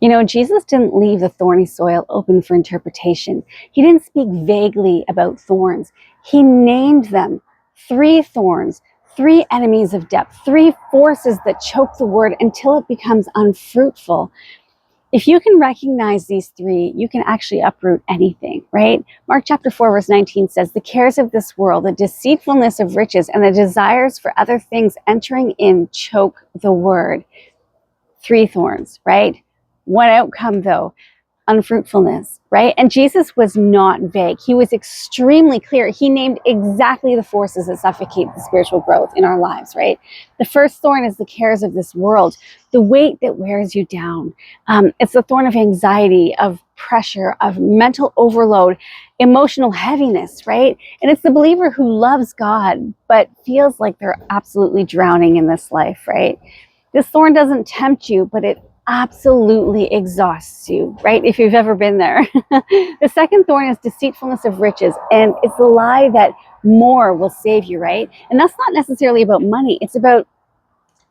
You know, Jesus didn't leave the thorny soil open for interpretation. He didn't speak vaguely about thorns. He named them: 3 thorns, 3 enemies of depth, 3 forces that choke the word until it becomes unfruitful. If you can recognize these 3, you can actually uproot anything, right? Mark chapter 4, verse 19 says, the cares of this world, the deceitfulness of riches, and the desires for other things entering in choke the word. 3 thorns, right? One outcome though: unfruitfulness, right? And Jesus was not vague. He was extremely clear. He named exactly the forces that suffocate the spiritual growth in our lives, right? The first thorn is the cares of this world, the weight that wears you down. It's the thorn of anxiety, of pressure, of mental overload, emotional heaviness, right? And it's the believer who loves God, but feels like they're absolutely drowning in this life, right? This thorn doesn't tempt you, but it absolutely exhausts you, right? If you've ever been there. The second thorn is deceitfulness of riches. And it's the lie that more will save you, right? And that's not necessarily about money. It's about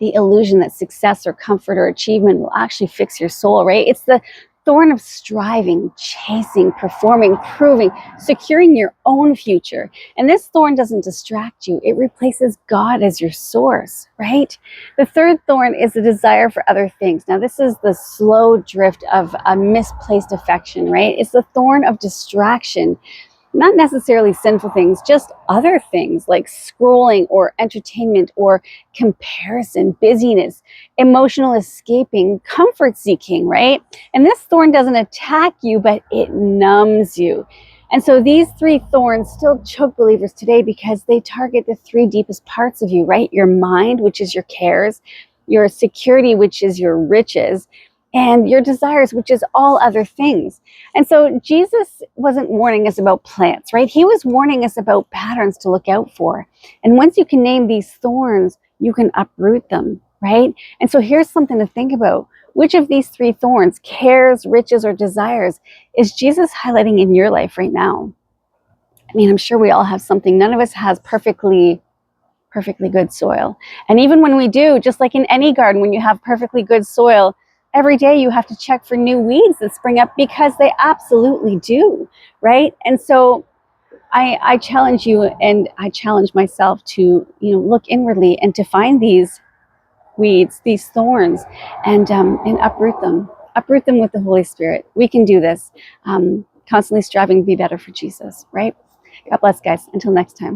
the illusion that success or comfort or achievement will actually fix your soul, right? It's the thorn of striving, chasing, performing, proving, securing your own future. And this thorn doesn't distract you. It replaces God as your source, right? The third thorn is the desire for other things. Now, this is the slow drift of a misplaced affection, right? It's the thorn of distraction. Not necessarily sinful things, just other things like scrolling or entertainment or comparison, busyness, emotional escaping, comfort seeking, right? And this thorn doesn't attack you, but it numbs you. And so these 3 thorns still choke believers today because they target the 3 deepest parts of you, right? Your mind, which is your cares, your security, which is your riches, and your desires, which is all other things. And so Jesus wasn't warning us about plants, right? He was warning us about patterns to look out for. And once you can name these thorns, you can uproot them, right? And so here's something to think about. Which of these 3 thorns, cares, riches, or desires, is Jesus highlighting in your life right now? I mean, I'm sure we all have something. None of us has perfectly good soil. And even when we do, just like in any garden, when you have perfectly good soil, every day you have to check for new weeds that spring up, because they absolutely do, right? And so I challenge you, and I challenge myself to, look inwardly and to find these weeds, these thorns, and uproot them. Uproot them with the Holy Spirit. We can do this. Constantly striving to be better for Jesus, right? God bless, guys. Until next time.